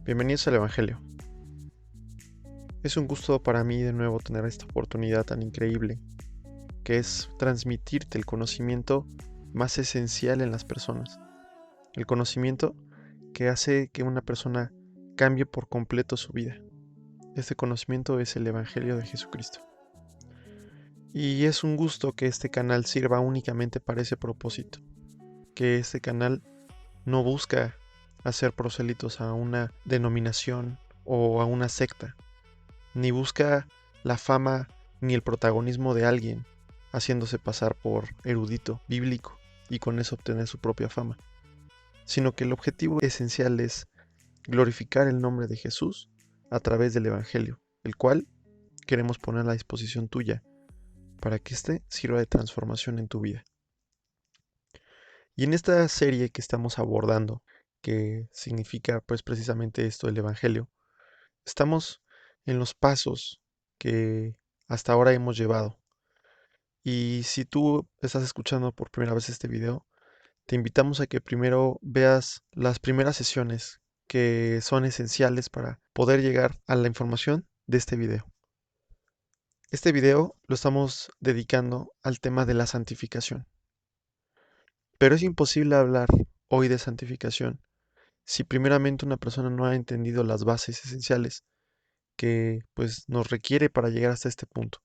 Bienvenidos al Evangelio. Es un gusto para mí de nuevo tener esta oportunidad tan increíble, que es transmitirte el conocimiento más esencial en las personas. El conocimiento que hace que una persona cambie por completo su vida. Este conocimiento es el Evangelio de Jesucristo. Y es un gusto que este canal sirva únicamente para ese propósito. Que este canal no busca hacer prosélitos a una denominación o a una secta, ni busca la fama ni el protagonismo de alguien haciéndose pasar por erudito bíblico y con eso obtener su propia fama, sino que el objetivo esencial es glorificar el nombre de Jesús a través del Evangelio, el cual queremos poner a la disposición tuya para que éste sirva de transformación en tu vida. Y en esta serie que estamos abordando, que significa pues precisamente esto, el Evangelio, estamos en los pasos que hasta ahora hemos llevado. Y si tú estás escuchando por primera vez este video, te invitamos a que primero veas las primeras sesiones que son esenciales para poder llegar a la información de este video. Este video lo estamos dedicando al tema de la santificación. Pero es imposible hablar hoy de santificación si primeramente una persona no ha entendido las bases esenciales que pues nos requiere para llegar hasta este punto.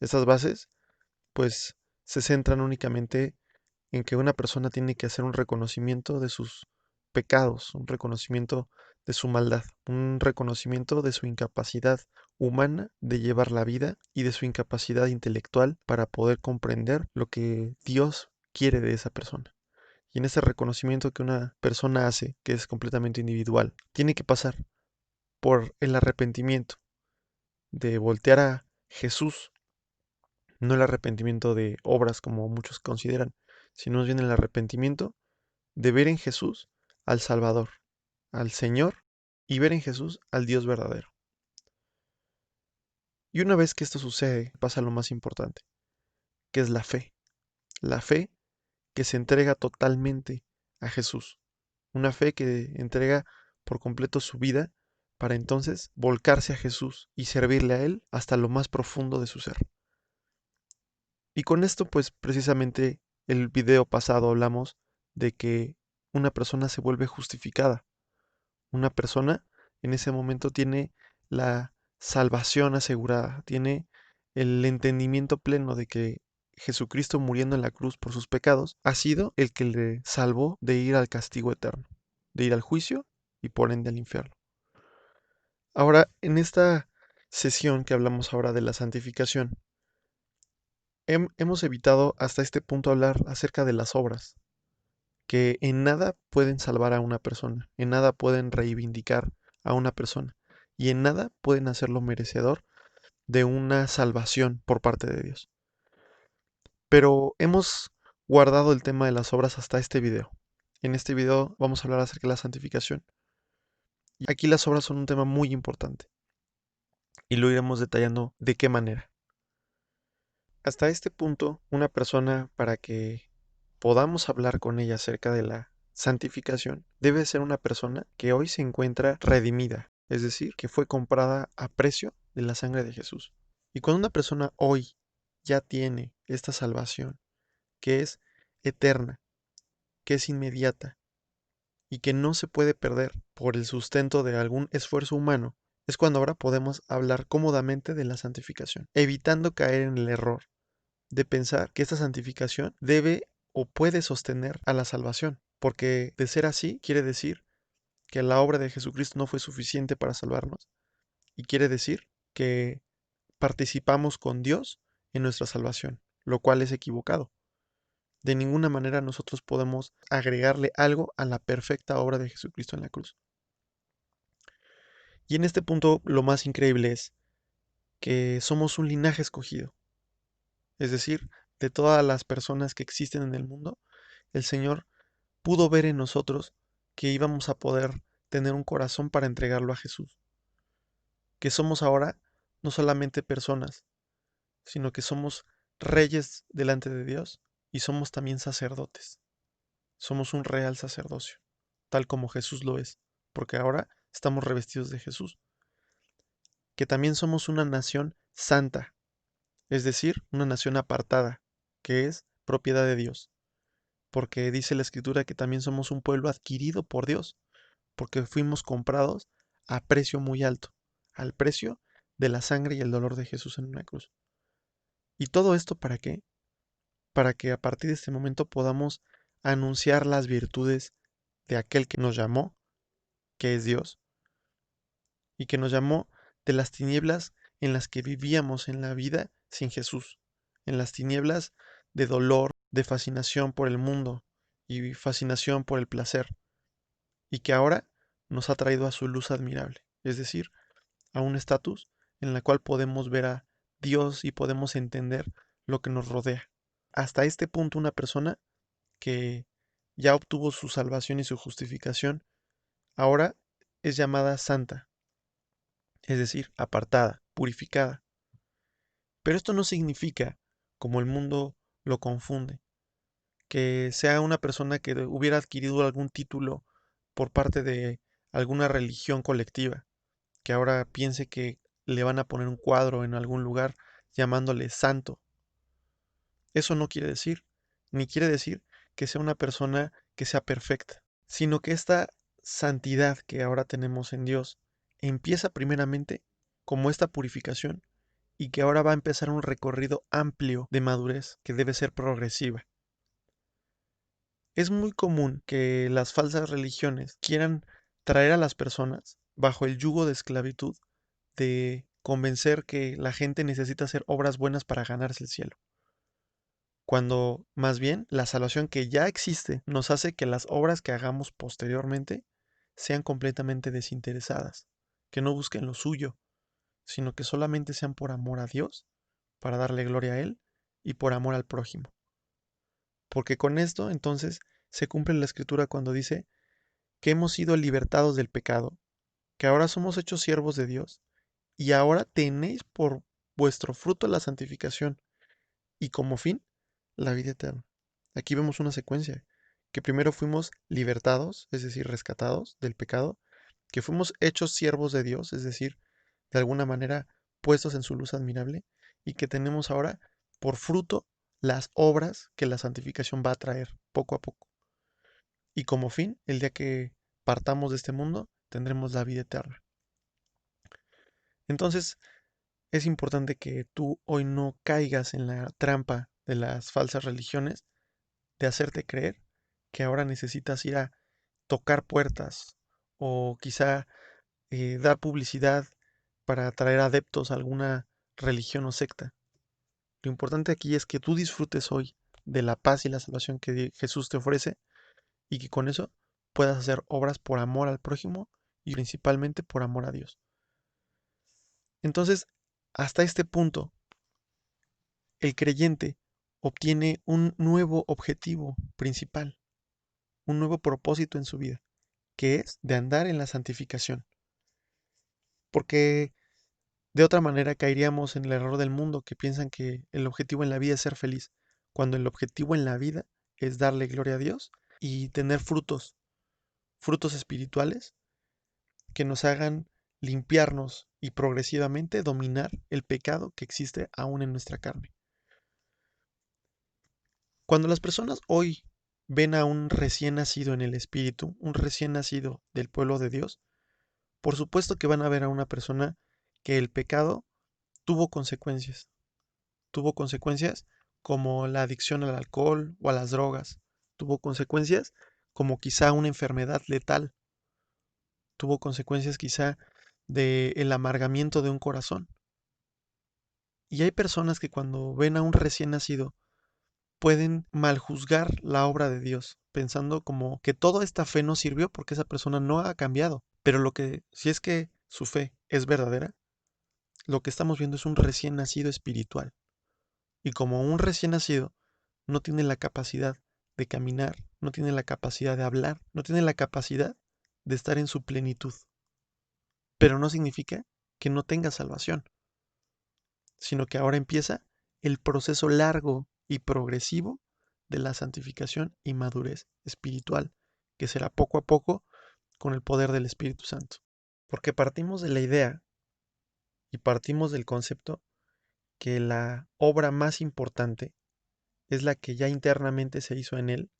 Estas bases pues se centran únicamente en que una persona tiene que hacer un reconocimiento de sus pecados, un reconocimiento de su maldad, un reconocimiento de su incapacidad humana de llevar la vida y de su incapacidad intelectual para poder comprender lo que Dios quiere de esa persona. Y en ese reconocimiento que una persona hace, que es completamente individual, tiene que pasar por el arrepentimiento de voltear a Jesús, no el arrepentimiento de obras como muchos consideran, sino más bien el arrepentimiento de ver en Jesús al Salvador, al Señor, y ver en Jesús al Dios verdadero. Y una vez que esto sucede, pasa lo más importante, que es la fe que se entrega totalmente a Jesús, una fe que entrega por completo su vida para entonces volcarse a Jesús y servirle a Él hasta lo más profundo de su ser. Y con esto, pues precisamente el video pasado hablamos de que una persona se vuelve justificada. Una persona en ese momento tiene la salvación asegurada, tiene el entendimiento pleno de que Jesucristo muriendo en la cruz por sus pecados ha sido el que le salvó de ir al castigo eterno, de ir al juicio y por ende al infierno. Ahora, en esta sesión que hablamos ahora de la santificación, hemos evitado hasta este punto hablar acerca de las obras, que en nada pueden salvar a una persona, en nada pueden reivindicar a una persona y en nada pueden hacerlo merecedor de una salvación por parte de Dios. Pero hemos guardado el tema de las obras hasta este video. En este video vamos a hablar acerca de la santificación. Y aquí las obras son un tema muy importante y lo iremos detallando de qué manera. Hasta este punto, una persona, para que podamos hablar con ella acerca de la santificación, debe ser una persona que hoy se encuentra redimida, es decir, que fue comprada a precio de la sangre de Jesús. Y cuando una persona hoy ya tiene esta salvación, que es eterna, que es inmediata y que no se puede perder por el sustento de algún esfuerzo humano, es cuando ahora podemos hablar cómodamente de la santificación, evitando caer en el error de pensar que esta santificación debe o puede sostener a la salvación, porque de ser así quiere decir que la obra de Jesucristo no fue suficiente para salvarnos y quiere decir que participamos con Dios en nuestra salvación, lo cual es equivocado. De ninguna manera nosotros podemos agregarle algo a la perfecta obra de Jesucristo en la cruz. Y en este punto lo más increíble es que somos un linaje escogido, es decir, de todas las personas que existen en el mundo, el Señor pudo ver en nosotros que íbamos a poder tener un corazón para entregarlo a Jesús. que somos ahora no solamente personas, sino que somos reyes delante de Dios y somos también sacerdotes. Somos un real sacerdocio, tal como Jesús lo es, porque ahora estamos revestidos de Jesús, que también somos una nación santa, es decir, una nación apartada, que es propiedad de Dios, porque dice la Escritura que también somos un pueblo adquirido por Dios, porque fuimos comprados a precio muy alto, al precio de la sangre y el dolor de Jesús en una cruz. ¿Y todo esto para qué? Para que a partir de este momento podamos anunciar las virtudes de aquel que nos llamó, que es Dios, y que nos llamó de las tinieblas en las que vivíamos en la vida sin Jesús, en las tinieblas de dolor, de fascinación por el mundo y fascinación por el placer, y que ahora nos ha traído a su luz admirable, es decir, a un estatus en la cual podemos ver a Dios y podemos entender lo que nos rodea. Hasta este punto una persona que ya obtuvo su salvación y su justificación, ahora es llamada santa, es decir, apartada, purificada. Pero esto no significa, como el mundo lo confunde, que sea una persona que hubiera adquirido algún título por parte de alguna religión colectiva, que ahora piense que le van a poner un cuadro en algún lugar llamándole santo. Eso no quiere decir, ni quiere decir que sea una persona que sea perfecta, sino que esta santidad que ahora tenemos en Dios empieza primeramente como esta purificación y que ahora va a empezar un recorrido amplio de madurez que debe ser progresiva. Es muy común que las falsas religiones quieran traer a las personas bajo el yugo de esclavitud de convencer que la gente necesita hacer obras buenas para ganarse el cielo, cuando más bien la salvación que ya existe nos hace que las obras que hagamos posteriormente sean completamente desinteresadas, que no busquen lo suyo, sino que solamente sean por amor a Dios, para darle gloria a Él y por amor al prójimo. Porque con esto entonces se cumple la escritura cuando dice que hemos sido libertados del pecado, que ahora somos hechos siervos de Dios y ahora tenéis por vuestro fruto la santificación y como fin la vida eterna. Aquí vemos una secuencia, que primero fuimos libertados, es decir, rescatados del pecado, que fuimos hechos siervos de Dios, es decir, de alguna manera puestos en su luz admirable, y que tenemos ahora por fruto las obras que la santificación va a traer poco a poco. Y como fin, el día que partamos de este mundo, tendremos la vida eterna. Entonces, es importante que tú hoy no caigas en la trampa de las falsas religiones, de hacerte creer que ahora necesitas ir a tocar puertas o quizá dar publicidad para atraer adeptos a alguna religión o secta. Lo importante aquí es que tú disfrutes hoy de la paz y la salvación que Jesús te ofrece y que con eso puedas hacer obras por amor al prójimo y principalmente por amor a Dios. Entonces, hasta este punto, el creyente obtiene un nuevo objetivo principal, un nuevo propósito en su vida, que es de andar en la santificación. Porque de otra manera caeríamos en el error del mundo que piensan que el objetivo en la vida es ser feliz, cuando el objetivo en la vida es darle gloria a Dios y tener frutos, frutos espirituales que nos hagan limpiarnos y progresivamente dominar el pecado que existe aún en nuestra carne. Cuando las personas hoy ven a un recién nacido en el espíritu, un recién nacido del pueblo de Dios, por supuesto que van a ver a una persona que el pecado tuvo consecuencias como la adicción al alcohol o a las drogas, tuvo consecuencias como quizá una enfermedad letal, tuvo consecuencias quizá del amargamiento de un corazón. Y hay personas que cuando ven a un recién nacido pueden maljuzgar la obra de Dios, pensando como que toda esta fe no sirvió porque esa persona no ha cambiado. Pero lo que, si es que su fe es verdadera, lo que estamos viendo es un recién nacido espiritual. Y como un recién nacido no tiene la capacidad de caminar, no tiene la capacidad de hablar, no tiene la capacidad de estar en su plenitud. Pero no significa que no tengas salvación, sino que ahora empieza el proceso largo y progresivo de la santificación y madurez espiritual, que será poco a poco con el poder del Espíritu Santo. Porque partimos de la idea y partimos del concepto que la obra más importante es la que ya internamente se hizo en él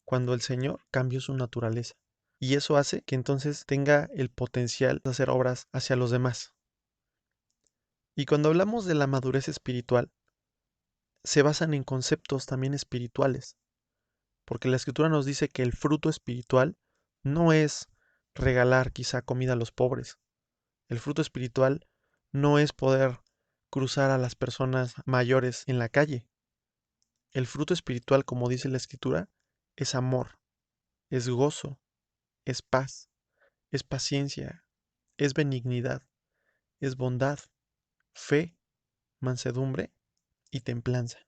cuando el Señor cambió su naturaleza. Y eso hace que entonces tenga el potencial de hacer obras hacia los demás. Y cuando hablamos de la madurez espiritual, se basan en conceptos también espirituales, porque la Escritura nos dice que el fruto espiritual no es regalar quizá comida a los pobres. El fruto espiritual no es poder cruzar a las personas mayores en la calle. El fruto espiritual, como dice la Escritura, es amor, es gozo, es paz, es paciencia, es benignidad, es bondad, fe, mansedumbre y templanza.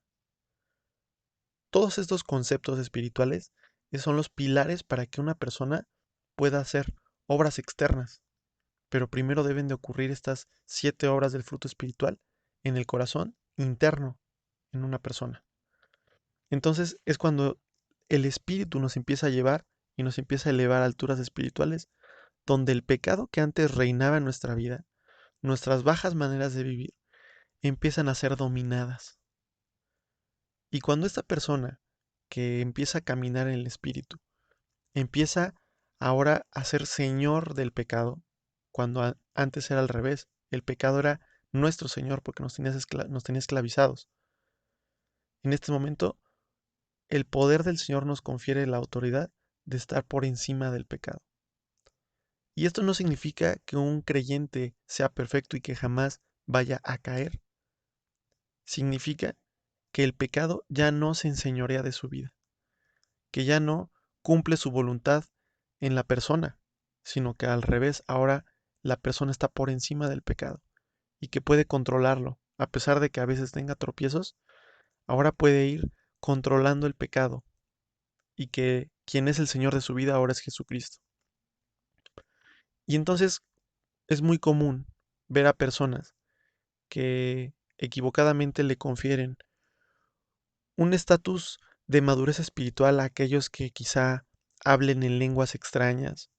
Todos estos conceptos espirituales son los pilares para que una persona pueda hacer obras externas, pero primero deben de ocurrir estas 7 obras del fruto espiritual en el corazón interno en una persona. Entonces es cuando el Espíritu nos empieza a llevar y nos empieza a elevar a alturas espirituales, donde el pecado que antes reinaba en nuestra vida, nuestras bajas maneras de vivir, empiezan a ser dominadas. Y cuando esta persona que empieza a caminar en el Espíritu, empieza ahora a ser señor del pecado, cuando antes era al revés, el pecado era nuestro señor porque nos tenía esclavizados. En este momento, el poder del Señor nos confiere la autoridad de estar por encima del pecado. Y esto no significa que un creyente sea perfecto y que jamás vaya a caer. Significa que el pecado ya no se enseñorea de su vida, que ya no cumple su voluntad en la persona, sino que al revés, ahora la persona está por encima del pecado y que puede controlarlo, a pesar de que a veces tenga tropiezos, ahora puede ir controlando el pecado y que quien es el Señor de su vida ahora es Jesucristo. Y entonces es muy común ver a personas que equivocadamente le confieren un estatus de madurez espiritual a aquellos que quizá hablen en lenguas extrañas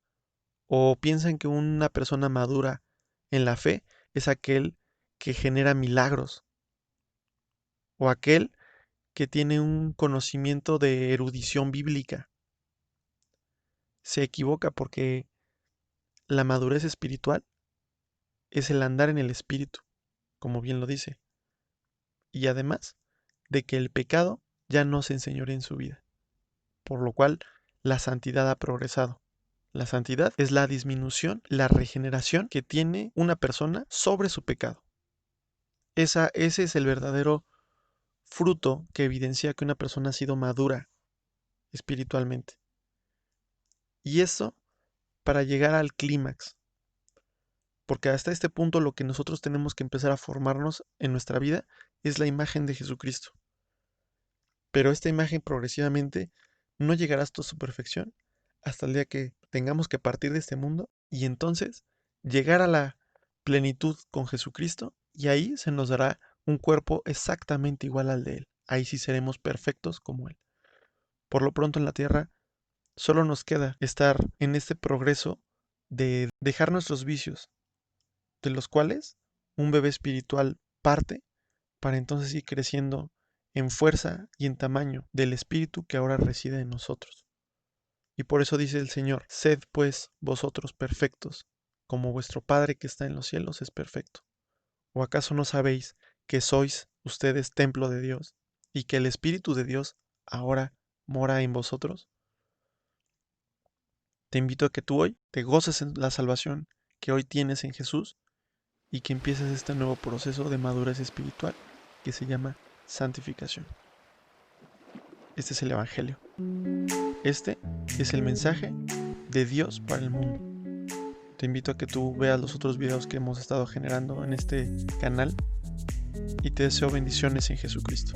o piensan que una persona madura en la fe es aquel que genera milagros o aquel que tiene un conocimiento de erudición bíblica. Se equivoca porque la madurez espiritual es el andar en el espíritu, como bien lo dice, y además de que el pecado ya no se enseñorea en su vida, por lo cual la santidad ha progresado. La santidad es la disminución, la regeneración que tiene una persona sobre su pecado. Ese es el verdadero fruto que evidencia que una persona ha sido madura espiritualmente. Y eso para llegar al clímax. Porque hasta este punto lo que nosotros tenemos que empezar a formarnos en nuestra vida es la imagen de Jesucristo. Pero esta imagen progresivamente no llegará hasta su perfección hasta el día que tengamos que partir de este mundo y entonces llegar a la plenitud con Jesucristo y ahí se nos dará un cuerpo exactamente igual al de Él. Ahí sí seremos perfectos como Él. Por lo pronto en la tierra solo nos queda estar en este progreso de dejar nuestros vicios, de los cuales un bebé espiritual parte para entonces ir creciendo en fuerza y en tamaño del espíritu que ahora reside en nosotros. Y por eso dice el Señor, sed pues vosotros perfectos, como vuestro Padre que está en los cielos es perfecto. ¿O acaso no sabéis que sois ustedes templo de Dios y que el Espíritu de Dios ahora mora en vosotros? Te invito a que tú hoy te goces en la salvación que hoy tienes en Jesús y que empieces este nuevo proceso de madurez espiritual que se llama santificación. Este es el Evangelio. Este es el mensaje de Dios para el mundo. Te invito a que tú veas los otros videos que hemos estado generando en este canal y te deseo bendiciones en Jesucristo.